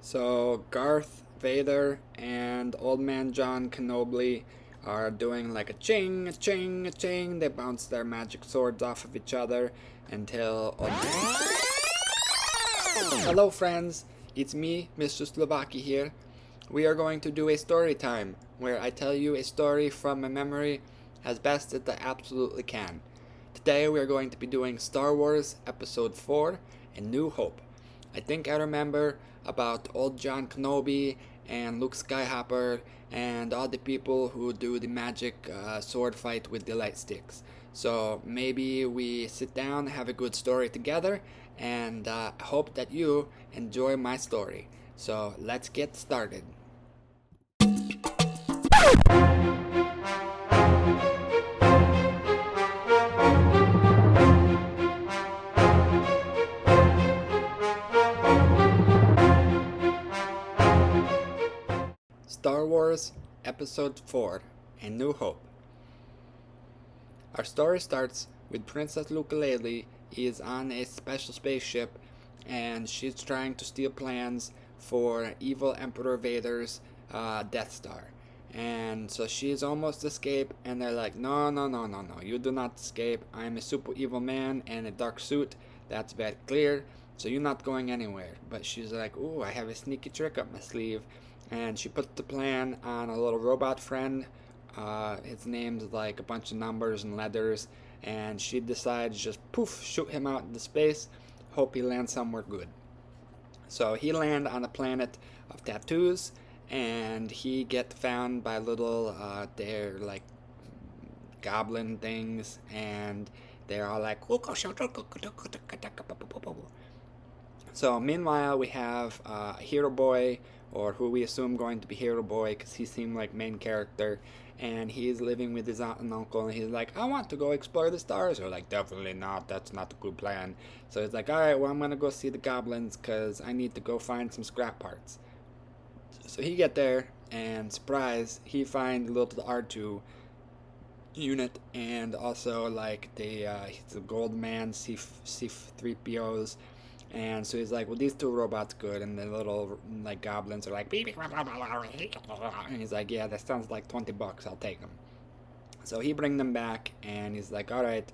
So Garth Vader and Old Man John Kenobi are doing like a ching, a ching, a ching. They bounce their magic swords off of each other until Old Man. Hello, friends. It's me, Mr. Sloufaki here. We are going to do a story time where I tell you a story from my memory as best as I absolutely can. Today we are going to be doing Star Wars Episode 4, A New Hope. I think I remember about old John Kenobi and Luke Skywalker and all the people who do the magic sword fight with the light sticks. So maybe we sit down, have a good story together, and hope that you enjoy my story. So let's get started. Star Wars Episode 4, A New Hope. Our story starts with Princess Ukulele is on a special spaceship and she's trying to steal plans for evil Emperor Vader's Death Star. And so she's almost escaped, and they're like, no, no, no, no, no, you do not escape. I'm a super evil man in a dark suit. That's very clear. So you're not going anywhere. But she's like, ooh, I have a sneaky trick up my sleeve. And she puts the plan on a little robot friend. His name's like a bunch of numbers and letters. And she decides just poof, shoot him out into space. Hope he lands somewhere good. So he land on a planet of tattoos, and he get found by little they're like goblin things, and they're all like. So meanwhile, we have Hero Boy, or who we assume going to be Hero Boy, because he seemed like main character, and he's living with his aunt and uncle, and he's like, I want to go explore the stars. They're like, definitely not. That's not a good plan. So he's like, all right, well, I'm gonna go see the goblins because I need to go find some scrap parts. So he get there, and surprise, he find little R2 unit, and also like the gold man C3POs. And so he's like, well, these two robots good, and the little like goblins are like, and he's like, yeah, that sounds like $20. I'll take them. So he bring them back, and he's like, all right,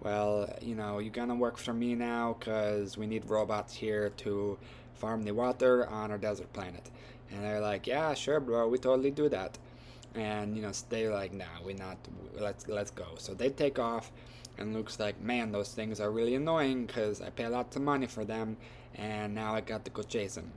well, you're gonna work for me now, cause we need robots here to farm the water on our desert planet. And they're like, yeah, sure, bro, we totally do that. And they're like, nah, we not. Let's go. So they take off, and Luke's like, man, those things are really annoying because I pay lots of money for them, and now I got to go chase them.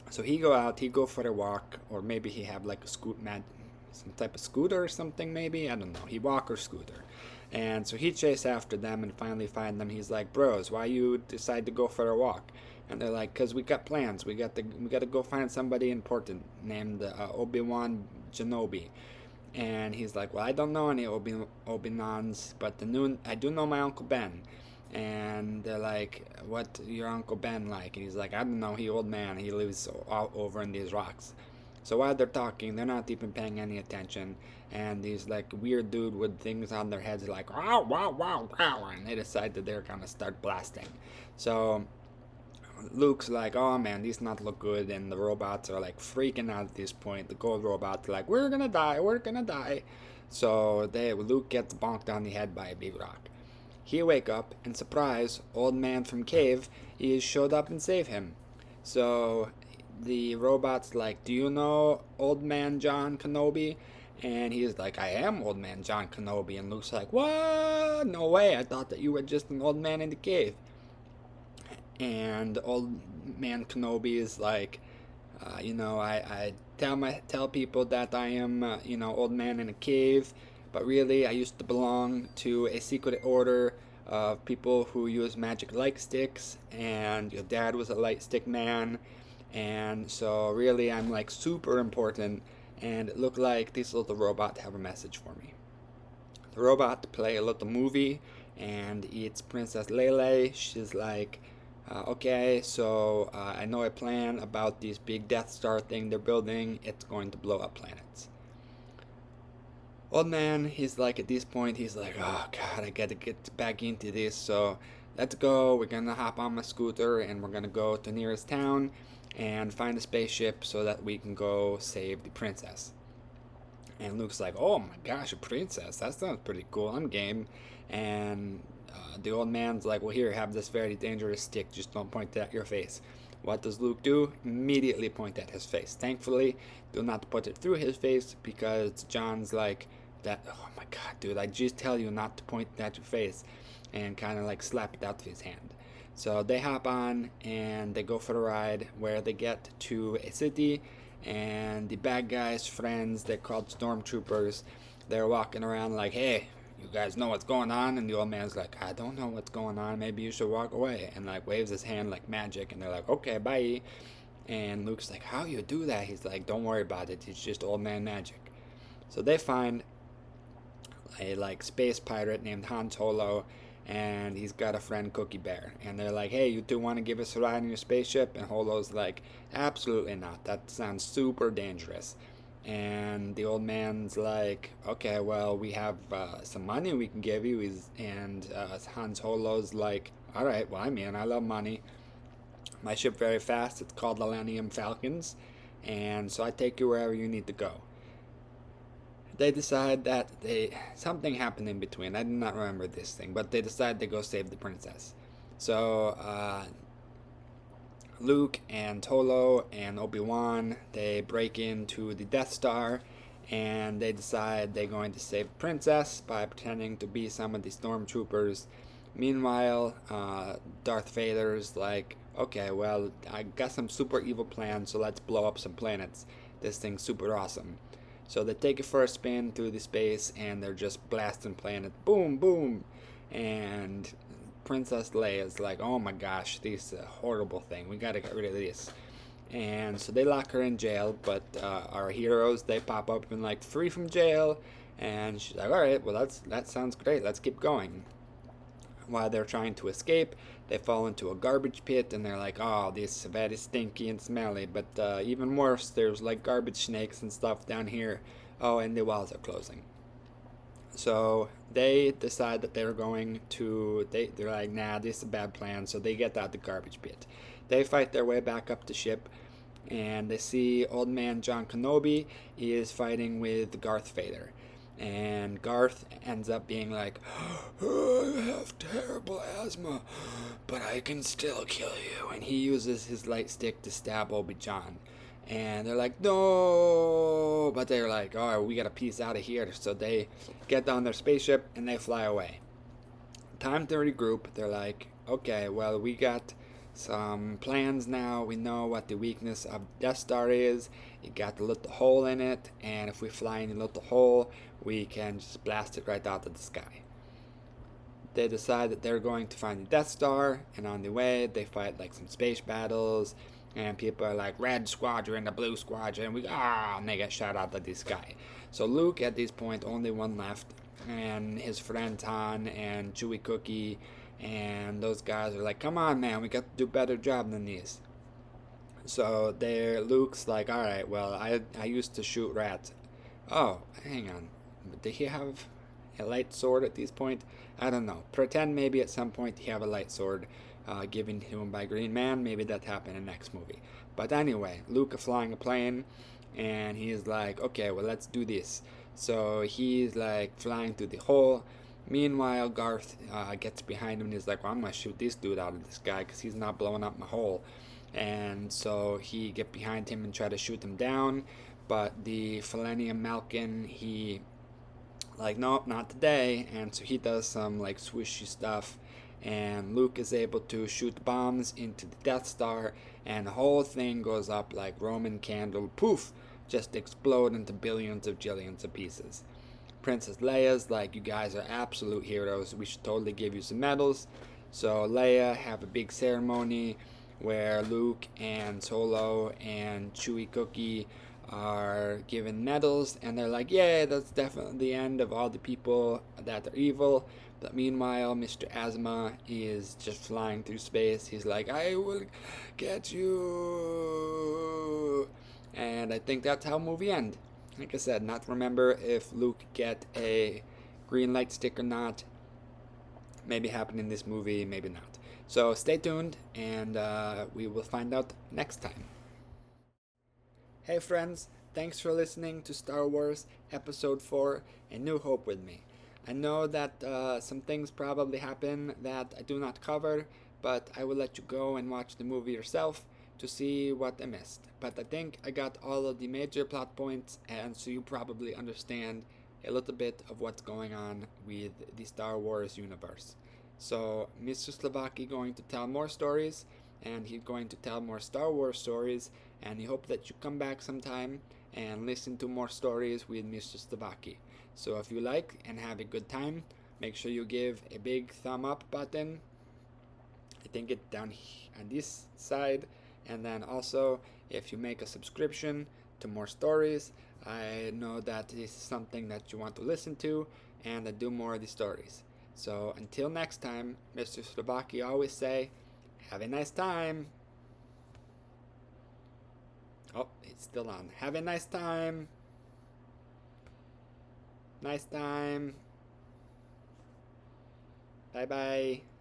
So he go out, he go for a walk, or maybe he have like a some type of scooter or something, maybe, I don't know. He walk or scooter. And so he chase after them and finally find them. He's like, bros, why you decide to go for a walk? And they're like, cause we got plans. We got to go find somebody important named Obi-Wan Kenobi. And he's like, well, I don't know any Obi-Wans, but I do know my Uncle Ben. And they're like, what your Uncle Ben like? And he's like, I don't know, he old man, he lives all over in these rocks. So while they're talking, they're not even paying any attention. And these like weird dude with things on their heads like, wow, wow, wow, wow. And they decide that they're gonna start blasting. So Luke's like, oh man, these not look good, and the robots are like freaking out at this point. The gold robots are like, we're gonna die, we're gonna die. So Luke gets bonked on the head by a big rock. He wake up, and surprise, old man from cave, he showed up and save him. So the robot's like, do you know old man John Kenobi? And he's like, I am old man John Kenobi. And Luke's like, what? No way, I thought that you were just an old man in the cave. And old man Kenobi is like, I tell people that I am, old man in a cave, but really I used to belong to a secret order of people who use magic light sticks, and your dad was a light stick man, and so really I'm like super important, and it looked like this little robot have a message for me. The robot play a little movie, and it's Princess Lele. She's like, okay, so I know a plan about this big Death Star thing they're building. It's going to blow up planets. Old man, he's like, at this point, he's like, oh god, I gotta get back into this. So let's go. We're gonna hop on my scooter and we're gonna go to nearest town. and find a spaceship so that we can go save the princess. And Luke's like, oh my gosh, a princess, that sounds pretty cool, I'm game. And the old man's like, well, here, have this very dangerous stick, just don't point it at your face. What does Luke do? Immediately point at his face. Thankfully, do not put it through his face, because John's like, that, oh my god, dude, I just tell you not to point at your face, and kind of like slap it out of his hand. So they hop on and they go for a ride, where they get to a city, and the bad guys' friends, they're called stormtroopers, they're walking around like, hey, you guys know what's going on? And the old man's like, I don't know what's going on, maybe you should walk away, and like waves his hand like magic, and they're like, okay, bye. And Luke's like, how you do that? He's like, don't worry about it, it's just old man magic. So they find a like space pirate named Han Solo, and he's got a friend Cookie Bear, and they're like, hey, you two want to give us a ride in your spaceship? And Holo's like, absolutely not, that sounds super dangerous. And the old man's like, okay, well, we have some money we can give you. And Han Solo's like, all right, well, I mean, I love money. My ship very fast, it's called the Millennium Falcons, and so I take you wherever you need to go. They decide that something happened in between. I do not remember this thing, but they decide to go save the princess. So Luke and Tolo and Obi-Wan, they break into the Death Star, and they decide they're going to save the princess by pretending to be some of the stormtroopers. Meanwhile, Darth Vader's like, okay, well, I got some super evil plans, so let's blow up some planets. This thing's super awesome. So they take it for a spin through the space, and they're just blasting planets. Boom, boom. And Princess Leia's like, oh my gosh, this is a horrible thing. We gotta get rid of this. And so they lock her in jail, but our heroes, they pop up and like, free from jail. And she's like, alright, well, that sounds great. Let's keep going. While they're trying to escape, they fall into a garbage pit, and they're like, oh, this is very stinky and smelly. But even worse, there's like garbage snakes and stuff down here. Oh, and the walls are closing. So they decide that they're going to, they're like, nah, this is a bad plan. So they get out the garbage pit. They fight their way back up the ship, and they see old man John Kenobi is fighting with Darth Vader. And Garth ends up being like, oh, I have terrible asthma, but I can still kill you. And he uses his light stick to stab Obi-Wan. And they're like, no, but they're like, oh, we gotta piece out of here. So they get on their spaceship and they fly away. Time to regroup. They're like, okay, well, we got some plans now. We know what the weakness of Death Star is. It got a little hole in it, and if we fly in a little hole, we can just blast it right out of the sky. They decide that they're going to find the Death Star, and on the way, they fight like some space battles, and people are like, red squadron, the blue squadron, and they get shot out of the sky. So Luke, at this point, only one left, and his friend Han and Chewie Cookie, and those guys are like, come on, man, we got to do a better job than these. So Luke's like, all right, well, I used to shoot rats. Oh, hang on. Did he have a light sword at this point? I don't know. Pretend maybe at some point he have a light sword given to him by Green Man. Maybe that happened in the next movie. But anyway, Luke is flying a plane, and he's like, okay, well, let's do this. So he's like flying through the hole. Meanwhile, Garth gets behind him and he's like, well, I'm going to shoot this dude out of the sky because he's not blowing up my hole. And so he get behind him and try to shoot him down, but the Millennium Falcon, he like, nope, not today. And so he does some like swishy stuff, and Luke is able to shoot bombs into the Death Star, and the whole thing goes up like Roman candle, poof, just explode into billions of jillions of pieces. Princess Leia's like, you guys are absolute heroes, we should totally give you some medals. So Leia have a big ceremony where Luke and Solo and Chewie Cookie are given medals, and they're like, yeah, that's definitely the end of all the people that are evil. But meanwhile, Mr. Asthma is just flying through space. He's like, I will get you. And I think that's how the movie ends. Like I said, not remember if Luke get a green light stick or not. Maybe happen in this movie, maybe not. So stay tuned, and we will find out next time. Hey friends, thanks for listening to Star Wars Episode 4 A New Hope with me. I know that some things probably happen that I do not cover, but I will let you go and watch the movie yourself to see what I missed. But I think I got all of the major plot points, and so you probably understand a little bit of what's going on with the Star Wars universe. So, Mr. Sloufaki going to tell more stories, and he's going to tell more Star Wars stories, and he hope that you come back sometime and listen to more stories with Mr. Sloufaki. So if you like and have a good time, make sure you give a big thumb up button. I think it down on this side, and then also if you make a subscription to more stories, I know that this is something that you want to listen to, and I do more of the stories. So until next time, Mr. Sloufaki always say, have a nice time. Oh, it's still on. Have a nice time. Nice time. Bye bye.